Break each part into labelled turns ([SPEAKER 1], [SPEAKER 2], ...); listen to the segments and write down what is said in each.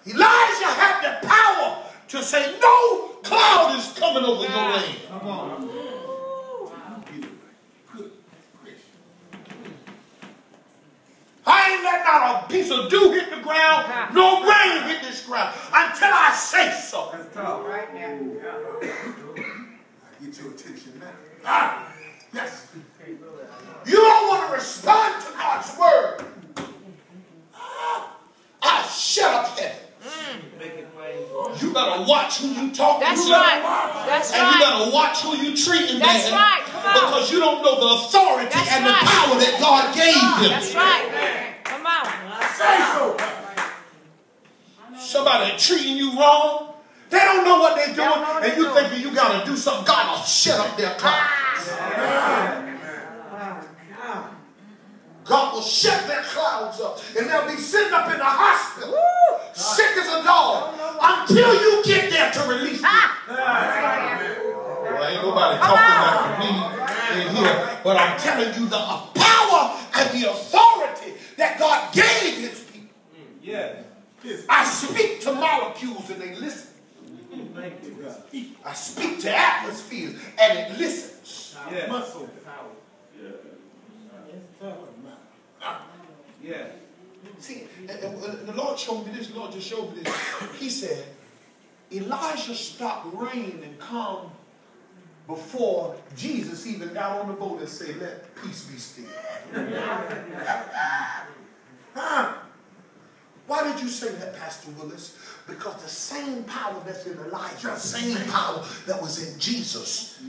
[SPEAKER 1] Elijah had the power to say, no cloud is coming over your land.
[SPEAKER 2] Come on.
[SPEAKER 1] I ain't letting out a piece of dew hit the ground, no rain hit this ground until I say so.
[SPEAKER 2] That's tough.
[SPEAKER 3] Right now.
[SPEAKER 1] I get your attention now. Yes. You don't want to respond to God's word. I shut up heaven. You better watch who you talk to.
[SPEAKER 3] That's right. That's right.
[SPEAKER 1] And you better watch who you treating.
[SPEAKER 3] That's right. Come on.
[SPEAKER 1] Because you don't know the authority and the power that God gave them.
[SPEAKER 3] That's right. Come on.
[SPEAKER 1] Say so. Somebody treating you wrong. They don't know what they're doing. And you thinking you got to do something. God will shut up their clouds. God will shut their clouds up. And they'll be sitting up in the hospital. Sick as a dog. Until you get there to release them. Well, ain't nobody talking about me in here. But I'm telling you the power and the authority that God gave his people.
[SPEAKER 2] Yeah.
[SPEAKER 1] I speak to molecules and they listen. I speak to atmospheres and it listens.
[SPEAKER 2] Yeah.
[SPEAKER 1] Muscle.
[SPEAKER 2] Yeah.
[SPEAKER 1] See, the Lord showed me this. The Lord just showed me this. He said, Elijah stopped rain and calm before Jesus even got on the boat and said, let peace be still. Why did you say that, Pastor Willis? Because the same power that's in Elijah, the same power that was in Jesus,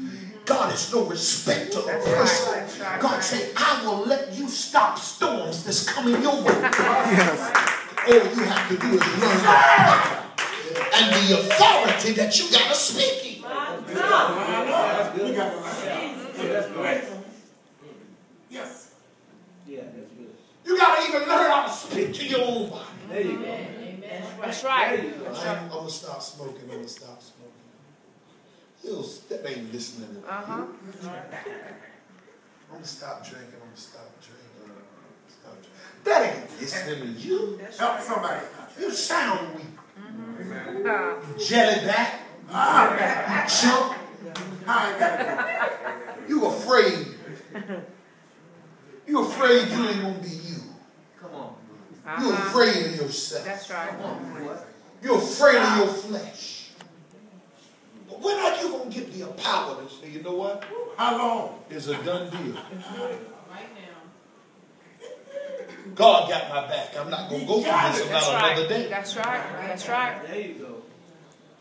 [SPEAKER 1] God is no respecter of person. God said, I will let you stop storms that's coming your way. Yes. All you have to do is learn the power and the authority that you got to speak in. Yes. Yeah, that's good. You got to even learn how to speak to your own body.
[SPEAKER 2] There you go.
[SPEAKER 3] That's right.
[SPEAKER 1] I'm going to stop smoking. I'm going to stop smoking. That ain't listening. I'm going to stop drinking. I'm going to stop drinking. That ain't listening to you. Help somebody. You sound weak. Jellyback. You chump. You afraid. You afraid you ain't going to be you. Come on. You're afraid of yourself.
[SPEAKER 3] That's right.
[SPEAKER 1] You're afraid of your flesh. But when are you going to get the power to say, you know what? How long? It's a done deal.
[SPEAKER 3] Right now.
[SPEAKER 1] God got my back. I'm not going to go through this another day.
[SPEAKER 3] That's right. That's right.
[SPEAKER 2] There you go.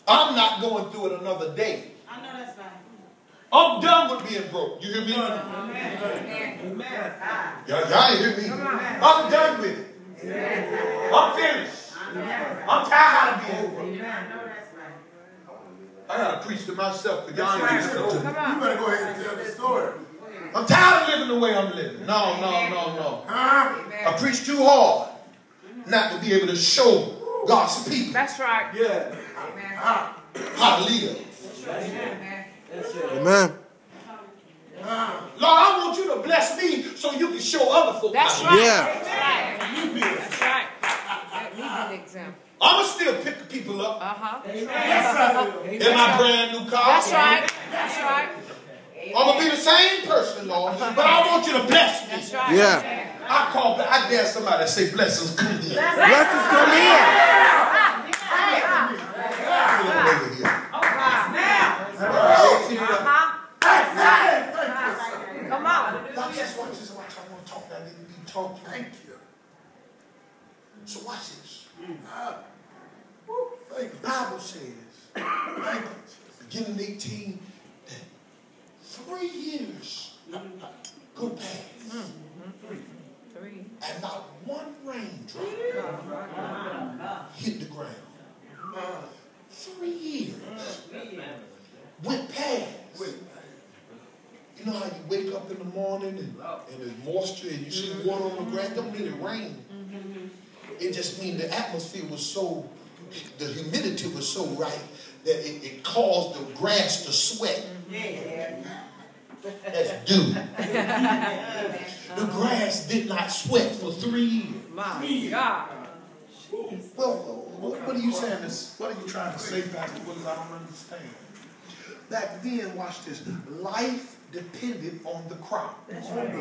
[SPEAKER 1] I'm not going through it another day.
[SPEAKER 3] I know that's right.
[SPEAKER 1] I'm done with being broke. You hear me?
[SPEAKER 3] Amen.
[SPEAKER 1] Y'all ain't hear me. I'm done with it. I'm finished. I'm tired of being broke. I got to preach to myself because y'all ain't listening to me.
[SPEAKER 3] You
[SPEAKER 1] better go ahead and tell the story. I'm tired of living the way I'm living. No. I preach too hard not to be able to show God's people.
[SPEAKER 3] That's right.
[SPEAKER 2] Yeah.
[SPEAKER 1] How to live.
[SPEAKER 4] Amen.
[SPEAKER 1] Lord, I want you to bless me so you can show other folks.
[SPEAKER 3] That's right.
[SPEAKER 4] Yeah.
[SPEAKER 3] That's right. Let me be the example.
[SPEAKER 1] I'm going to still pick people up.
[SPEAKER 3] Yes,
[SPEAKER 1] in my brand new car.
[SPEAKER 3] That's right. That's right.
[SPEAKER 1] I'm going to be the same person, Lord, but I want you to bless me.
[SPEAKER 3] That's right.
[SPEAKER 4] Yeah.
[SPEAKER 1] I dare somebody to say blessings come in.
[SPEAKER 4] Blessings come in.
[SPEAKER 3] Come on.
[SPEAKER 1] Watch this. I want to talk. I need to be talking. Thank you. So watch this. The Bible says, beginning 18, that 3 years go past.
[SPEAKER 3] 3.
[SPEAKER 1] And not one raindrop hit the ground. 3 years went past. You know how you wake up in the morning and there's moisture and you see water on the grass? Don't mean it rained. It just means the atmosphere was so, the humidity was so right that it caused the grass to sweat. That's dew. The grass did not sweat for 3 years.
[SPEAKER 3] My God.
[SPEAKER 1] Well, What are you saying? What are you trying to say, Pastor Willis? I don't understand. Back then, watch this. Life depended on the crop.
[SPEAKER 3] That's right.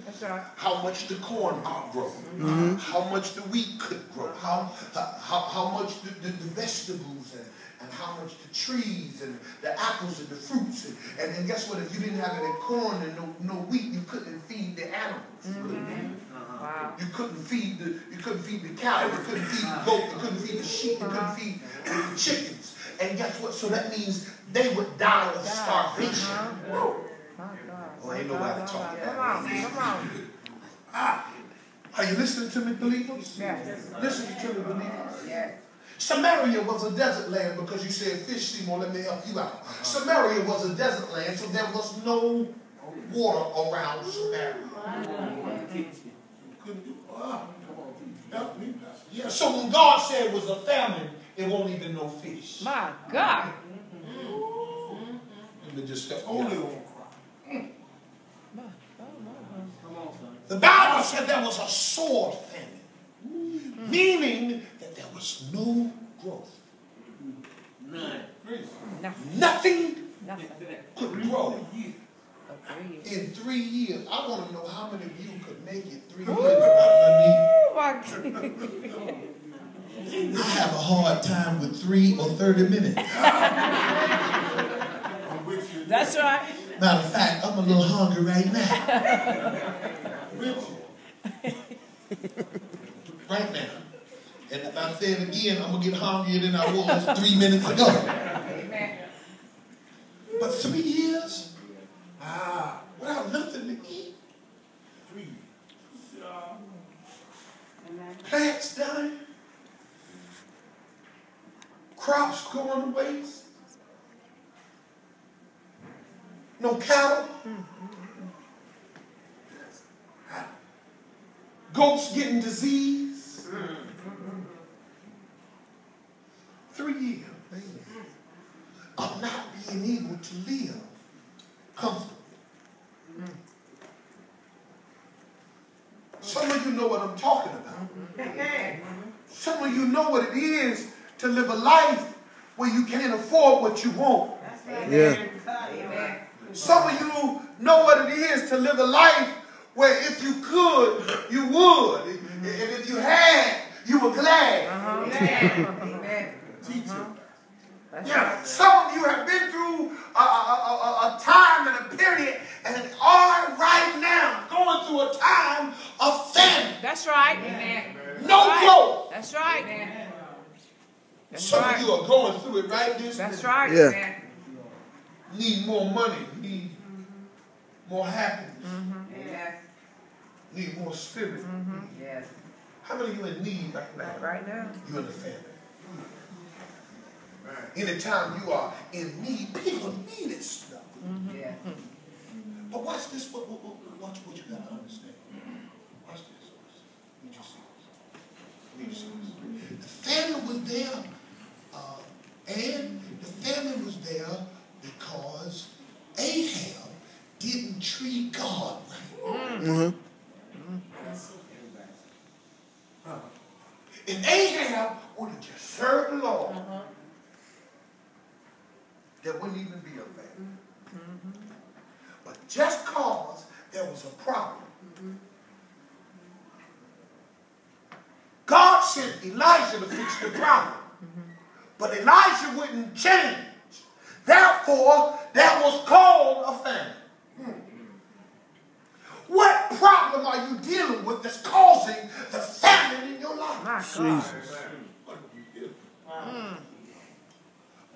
[SPEAKER 3] That's right.
[SPEAKER 1] How much the corn could grow, how much the wheat could grow, how much the vegetables and how much the trees and the apples and the fruits and guess what? If you didn't have any corn and no wheat, you couldn't feed the animals.
[SPEAKER 3] Wow.
[SPEAKER 1] You couldn't feed the cow, you couldn't feed the goat, you couldn't feed the sheep, you couldn't feed the chickens. And guess what? So that means they would die of starvation. Oh, ain't nobody talking about me.
[SPEAKER 3] Come on.
[SPEAKER 1] Are you listening to me, believers?
[SPEAKER 3] Yes.
[SPEAKER 1] Listen to me, believers.
[SPEAKER 3] Yes.
[SPEAKER 1] Samaria was a desert land because you said fish, Seymour, let me help you out. Samaria was a desert land, so there was no water around Samaria. Help me, Pastor. Yeah, so when God said it was a famine, it won't even no fish.
[SPEAKER 3] My God.
[SPEAKER 1] Let me just help you out. The Bible said there was a sword famine, meaning that there was no growth. Nothing could grow in 3 years. I want to know how many of you could make it 3 years without money. I have a hard time with 3 or 30 minutes.
[SPEAKER 3] That's right.
[SPEAKER 1] Matter of fact, I'm a little hungry right now. Right now. And if I say it again, I'm going to get hungrier than I was 3 minutes ago.
[SPEAKER 3] Amen.
[SPEAKER 1] But 3 years? Without nothing to eat. Plants dying. Crops going to waste. No cattle. Goats getting disease. 3 years of not being able to live comfortably. Some of you know what I'm talking about. Some of you know what it is to live a life where you can't afford what you want.
[SPEAKER 4] Yeah.
[SPEAKER 1] Some of you know what it is to live a life where if you could, you would. And if you had, you were glad. Yeah, some of you have been through a time and a period and are right now going through a time of famine.
[SPEAKER 3] That's right. Amen.
[SPEAKER 1] No growth.
[SPEAKER 3] That's right. That's
[SPEAKER 1] Some
[SPEAKER 3] right.
[SPEAKER 1] of you are going through it right this
[SPEAKER 3] That's
[SPEAKER 1] minute.
[SPEAKER 3] right.
[SPEAKER 4] Yeah.
[SPEAKER 3] Man.
[SPEAKER 1] Need more money. Need more happiness.
[SPEAKER 3] Yes.
[SPEAKER 1] Need more spirit.
[SPEAKER 3] Yes.
[SPEAKER 1] How many of you in need right now?
[SPEAKER 3] Right now.
[SPEAKER 1] You in the family. Anytime you are in need, people need it stuff.
[SPEAKER 3] Yeah.
[SPEAKER 1] But watch this. Watch what you got to understand. Watch this. Need you see this. The family was there, and the family was there because Ahab didn't treat God right. If Ahab would have just served the Lord, there wouldn't even be a famine. But just cause there was a problem, God sent Elijah to fix the problem. But Elijah wouldn't change. Therefore, that was called a famine. What problem are you dealing with that's causing the famine in your life?
[SPEAKER 3] My God.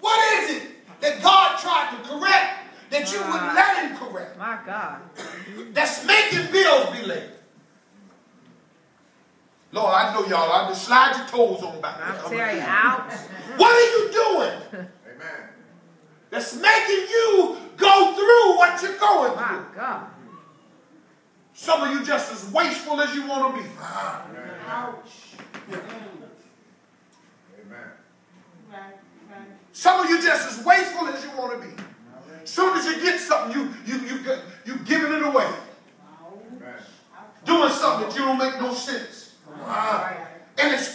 [SPEAKER 1] What is it that God tried to correct that you wouldn't let him correct?
[SPEAKER 3] My God.
[SPEAKER 1] That's making bills be late. Lord, I know y'all. I just slide your toes on back there.
[SPEAKER 3] I'm telling you, ouch.
[SPEAKER 1] What are you doing? Amen. That's making you go through what you're going
[SPEAKER 3] My
[SPEAKER 1] through.
[SPEAKER 3] God.
[SPEAKER 1] Some of you just as wasteful as you want to be. Ouch. Yeah. Amen. Some of you just as wasteful as you want to be. As soon as you get something, you giving it away. Doing something that you don't make no sense. And it's